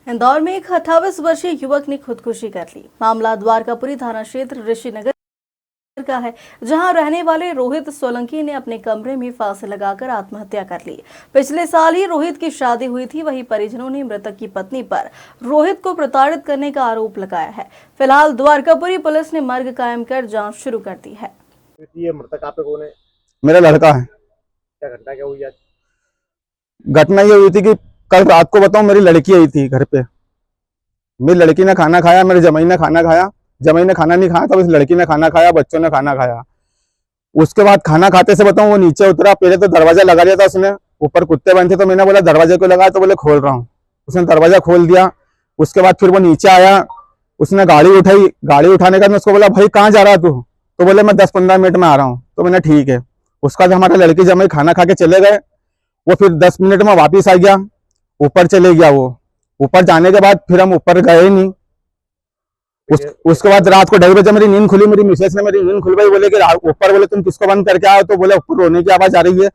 इंदौर में एक 28 वर्षीय युवक ने खुदकुशी कर ली। मामला द्वारकापुरी थाना क्षेत्र ऋषिनगर का है, जहां रहने वाले रोहित सोलंकी ने अपने कमरे में फांसी लगाकर आत्महत्या कर ली। पिछले साल ही रोहित की शादी हुई थी। वहीं परिजनों ने मृतक की पत्नी पर रोहित को प्रताड़ित करने का आरोप लगाया है। फिलहाल द्वारकापुरी पुलिस ने मर्ग कायम कर जांच शुरू कर दी है। ये मृतक आप कौन है? मेरा लड़का है। क्या घटना क्या हुई आज? घटना ये हुई थी कि कल रात को बताऊं, मेरी लड़की आई थी घर पे। मेरी लड़की ने खाना खाया, मेरे जमाई ने खाना खाया। जमाई ने खाना नहीं खाया, तब इस लड़की ने खाना खाया, बच्चों ने खाना खाया। उसके बाद खाना खाते से बताऊं, वो नीचे उतरा। पहले तो दरवाजा लगा दिया था उसने, ऊपर कुत्ते बंद थे, तो मैंने बोला दरवाजे को लगाया, तो बोले खोल रहा हूँ। उसने दरवाजा खोल दिया। उसके बाद फिर वो नीचे आया, उसने गाड़ी उठाई। गाड़ी उठाने के बाद मैं उसको बोला, भाई कहाँ जा रहा तू? तो बोले मैं 10-15 मिनट में आ रहा हूँ। तो मैंने ठीक है। उसका जो हमारे लड़की जमाई खाना खा के चले गए, वो फिर 10 मिनट में वापिस आ गया, ऊपर चले गया। वो ऊपर जाने के बाद फिर हम ऊपर गए नहीं। उसके बाद रात को 2:30 बजे मेरी नींद खुली। मेरी मिसेस ने मेरी नींद खुलवाई। बोले कि ऊपर, बोले तुम किसको बंद करके आओ? तो बोले ऊपर रोने की आवाज आ रही है।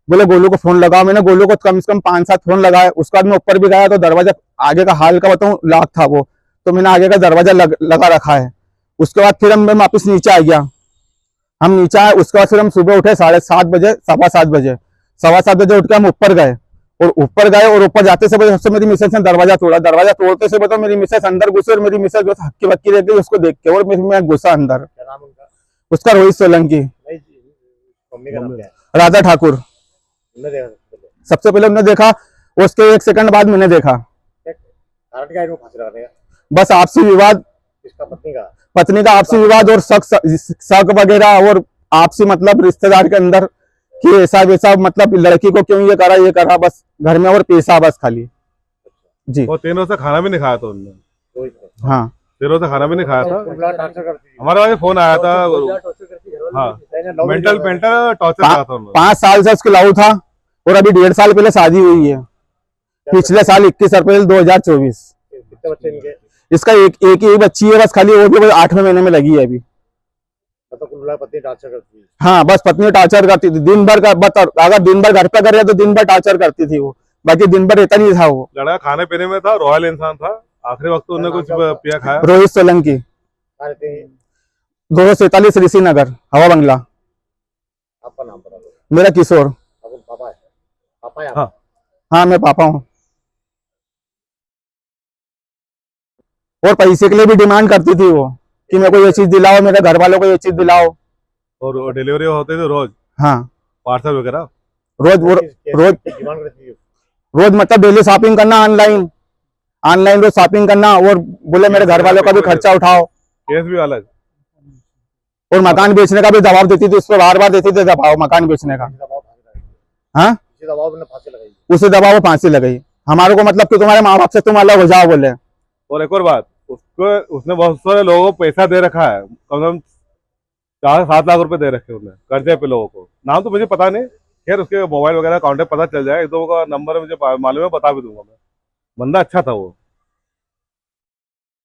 बोले गोलू को फोन लगाओ। मैंने गोलू को कम से कम 5-7 फोन लगाए। उसके बाद मैं ऊपर भी गया, तो दरवाजा आगे का हाल का बताऊं, लॉक था वो, तो मैंने आगे का दरवाजा लगा रखा है। उसके बाद फिर हम वापिस नीचे आ गया। हम नीचे आए। उसके बाद फिर हम सुबह उठे 7:30 बजे, 7:15 बजे, 7:15 बजे उठ के हम ऊपर गए। और ऊपर जाते से सबसे मेरी मिसेस ने दरवाजा तोड़ा। दरवाजा तोड़ते से बताओ, मेरी मिसेस अंदर घुसी और मेरी मिसेस बस हक्की बक्की रह गई उसको देख के, और मैं घुसा अंदर। क्या नाम उनका? उसका रोहित सोलंकी। नहीं जी, मम्मी का नाम क्या है? राधा ठाकुर। उन्होंने देखा सबसे पहले उन्होंने देखा, उसके 1 सेकंड बाद मैंने देखा। कारण क्या है इनको फांसी लगाने का? बस आपसी विवाद, इसका पत्नी का आपसी विवाद और शक वगैरह, और आपसी मतलब रिश्तेदार के अंदर कि ऐसा वैसा, मतलब लड़की को क्यों ये करा बस घर में, और पैसा बस खाली जी। और 3 रोज से खाना भी नहीं खाया था उन्होंने। हाँ, 3 रोज से खाना भी नहीं खाया था। टॉर्चर करती थी। हमारे पास फोन आया था। हाँ, मेंटल टॉर्चर करा था उन्होंने। 5 साल से उसके लाऊ था, और अभी 1.5 साल पहले शादी हुई है। पिछले साल 21 अप्रैल 2024। कितने बच्चे इनके? इसका एक ही बच्ची है बस खाली, वो भी 8वें महीने में लगी है अभी। मतलब कुल मिला पत्नी टॉर्चर करती है। हाँ, बस पत्नी टार्चर करती थी दिन भर का। अगर दिन भर घर पे कर रहे तो दिन भर टार्चर करती थी वो, बाकी दिन भर रहता नहीं था वो। लड़का खाने पीने में था, रॉयल इंसान था। आखिरी वक्त उन्होंने कुछ पिया खाया। रोहित सोलंकी, 247 ऋषि नगर, हवा बंगला। आपका नाम बता दो। मेरा किशोर। अब पापा है? पापा है आप? हाँ। हाँ, मैं पापा हूँ। और पैसे के लिए भी डिमांड करती थी वो, कि मेरे को ये चीज दिलाओ, मेरे घर वालों को ये चीज दिलाओ। और डिलीवरी होते थे रोज, हाँ, पार्सल वगैरह रोज डिमांड करती है। रोज मतलब डेली शॉपिंग करना, ऑनलाइन रोज शॉपिंग करना, और बोले मेरे घर वालों का भी खर्चा उठाओ। केस भी अलग। और मकान बेचने का भी दबाव देती थी, उस पर बार देती थी दबाव मकान बेचने का। हाँ, दबाव में फांसी लगाई। उसे दबाव फांसी लगाई। हमारे को मतलब कि तुम्हारे माँ बाप से तुम अलग हो जाओ बोले। और एक और बात, उसने बहुत सारे लोगों को पैसा दे रखा है, कम से कम 4-7 लाख रुपए दे रखे उसने कर्जे पे लोगों को। नाम तो मुझे पता नहीं, खैर उसके मोबाइल वगैरह कांटेक्ट पता चल जाए, एक दो का नंबर मुझे मालूम है, बता भी दूंगा मैं। बंदा अच्छा था वो।